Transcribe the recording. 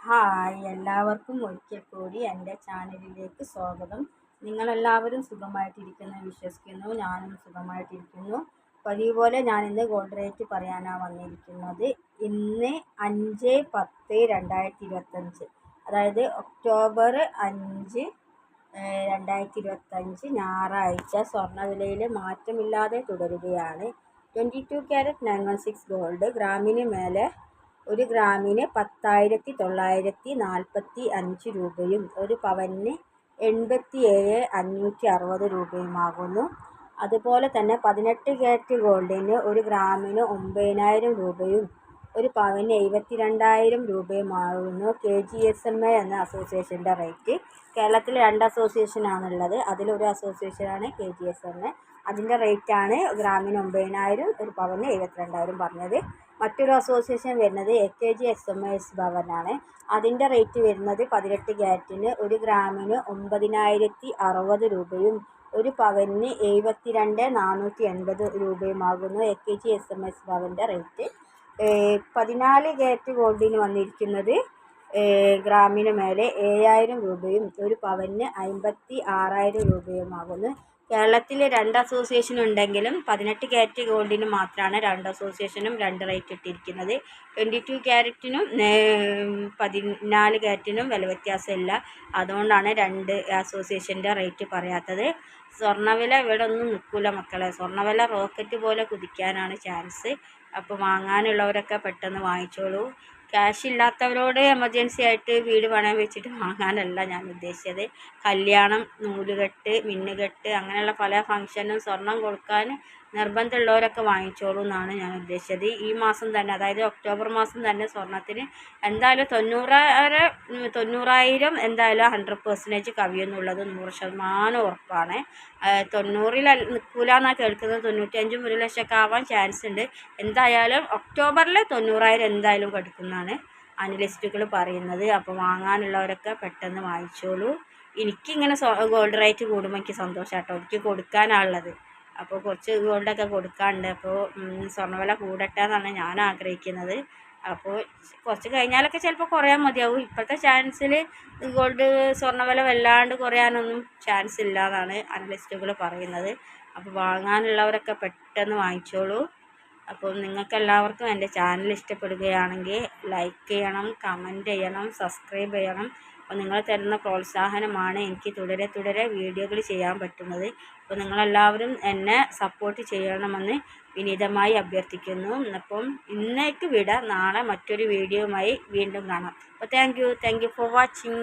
Hi, എല്ലാവർക്കും ഒരിക്കൽ കൂടി എൻ്റെ ചാനലിലേക്ക് സ്വാഗതം. നിങ്ങളെല്ലാവരും സുഖമായിട്ടിരിക്കുന്നു വിശ്വസിക്കുന്നു. ഞാനും സുഖമായിട്ടിരിക്കുന്നു. പതിവ് പോലെ ഞാനിന്ന് ഗോൾഡ് റേറ്റ് പറയാനാണ് വന്നിരിക്കുന്നത്. ഇന്ന് 5/10/2025, അതായത് ഒക്ടോബർ 5, 2025 ഞായറാഴ്ച സ്വർണ്ണവിലയിൽ മാറ്റമില്ലാതെ തുടരുകയാണ്. 22 ക്യാരറ്റ് 916 ഗോൾഡ് ഗ്രാമിന് മേലെ 1 ഗ്രാമിന് 10,945 രൂപയും 1 പവന് 87,560 രൂപയുമാകുന്നു. അതുപോലെ തന്നെ 18 ക്യാരറ്റ് ഗോൾഡിന് 1 ഗ്രാമിന് 9,000 രൂപയും 1 പവന് 72,000 രൂപയുമാകുന്നു. KGSMA എന്ന അസോസിയേഷൻ്റെ റേറ്റ്. കേരളത്തിൽ 2 അസോസിയേഷനാണുള്ളത്. അതിലൊരു അസോസിയേഷനാണ് KGSMA. അതിൻ്റെ റേറ്റാണ് ഗ്രാമിന് 9,000 1 പവന് 72,000 പറഞ്ഞത്. മറ്റൊരു അസോസിയേഷൻ വരുന്നത് AKGSMA ഭവനാണ്. അതിൻ്റെ റേറ്റ് വരുന്നത് 18 ക്യാരറ്റിന് 1 ഗ്രാമിന് 9,060 രൂപയും 1 പവന് 72,480 രൂപയുമാകുന്നു. AKGSMA ഭവൻ്റെ റേറ്റ്. 14 ക്യാരറ്റ് ഗോൾഡിന് വന്നിരിക്കുന്നത് ഗ്രാമിന് മേലെ 7,000 രൂപയും 1 പവന് 56,000 രൂപയുമാകുന്നു. കേരളത്തിൽ 2 അസോസിയേഷൻ ഉണ്ടെങ്കിലും 18 ക്യാരറ്റ് ഗോൾഡിന് മാത്രമാണ് 2 അസോസിയേഷനും 2 റേറ്റ് ഇട്ടിരിക്കുന്നത്. 22 ക്യാരറ്റിനും 14 ക്യാരറ്റിനും വില വ്യത്യാസമില്ല. അതുകൊണ്ടാണ് 2 അസോസിയേഷൻ്റെ റേറ്റ് പറയാത്തത്. സ്വർണ്ണവില ഇവിടെ ഒന്നും നിൽക്കില്ല മക്കളെ. സ്വർണ്ണവില റോക്കറ്റ് പോലെ കുതിക്കാനാണ് ചാൻസ്. അപ്പോൾ വാങ്ങാനുള്ളവരൊക്കെ പെട്ടെന്ന് വാങ്ങിച്ചോളൂ. ക്യാഷ് ഇല്ലാത്തവരോട് എമർജൻസി ആയിട്ട് വീട് പണയം വെച്ചിട്ട് വാങ്ങാനല്ല ഞാൻ ഉദ്ദേശിച്ചത്. കല്യാണം, നൂലുകെട്ട്, മിന്നുകെട്ട് അങ്ങനെയുള്ള പല ഫംഗ്ഷനും സ്വർണം കൊടുക്കാൻ നിർബന്ധമുള്ളവരൊക്കെ വാങ്ങിച്ചോളൂ എന്നാണ് ഞാൻ ഉദ്ദേശിച്ചത്. ഈ മാസം തന്നെ, അതായത് ഒക്ടോബർ മാസം തന്നെ സ്വർണത്തിന് എന്തായാലും 90,000 എന്തായാലും 100% കവിയുന്നുള്ളത് 100% ഉറപ്പാണ്. 90-ൽ നിൽക്കില്ല എന്നാണ് കേൾക്കുന്നത്. 95 1 ലക്ഷമൊക്കെ ആവാൻ ചാൻസ് ഉണ്ട്. എന്തായാലും ഒക്ടോബറിൽ 90,000 എന്തായാലും കടക്കുമെന്നാണ് അനലിസ്റ്റുകൾ പറയുന്നത്. അപ്പോൾ വാങ്ങാനുള്ളവരൊക്കെ പെട്ടെന്ന് വാങ്ങിച്ചോളൂ. എനിക്കിങ്ങനെ ഗോൾഡ് റേറ്റ് കൂടുമ്പോൾ എനിക്ക് സന്തോഷമാട്ടോ. എനിക്ക് കൊടുക്കാനുള്ളത്. അപ്പോൾ കുറച്ച് ഗോൾഡൊക്കെ കൊടുക്കാനുണ്ട്. അപ്പോൾ സ്വർണ്ണവില കൂടട്ടെ എന്നാണ് ഞാൻ ആഗ്രഹിക്കുന്നത്. അപ്പോൾ കുറച്ച് കഴിഞ്ഞാലൊക്കെ ചിലപ്പോൾ കുറയാൻ മതിയാവും. ഇപ്പോഴത്തെ ചാൻസിൽ ഗോൾഡ് സ്വർണ്ണവില വല്ലാണ്ട് കുറയാനൊന്നും ചാൻസ് ഇല്ല എന്നാണ് അനലിസ്റ്റുകൾ പറയുന്നത്. അപ്പോൾ വാങ്ങാനുള്ളവരൊക്കെ പെട്ടെന്ന് വാങ്ങിച്ചോളൂ. അപ്പോൾ നിങ്ങൾക്കെല്ലാവർക്കും എൻ്റെ ചാനൽ ഇഷ്ടപ്പെടുകയാണെങ്കിൽ ലൈക്ക് ചെയ്യണം, കമൻറ്റ് ചെയ്യണം, സബ്സ്ക്രൈബ് ചെയ്യണം. അപ്പോൾ നിങ്ങൾ തരുന്ന പ്രോത്സാഹനമാണ് എനിക്ക് തുടരെ വീഡിയോകൾ ചെയ്യാൻ പറ്റുന്നത്. അപ്പോൾ നിങ്ങളെല്ലാവരും എന്നെ സപ്പോർട്ട് ചെയ്യണമെന്ന് വിനീതമായി അഭ്യർത്ഥിക്കുന്നു. അപ്പം ഇന്നേക്ക് വിട. നാളെ മറ്റൊരു വീഡിയോയുമായി വീണ്ടും കാണാം. അപ്പോൾ താങ്ക് യു ഫോർ വാച്ചിങ്.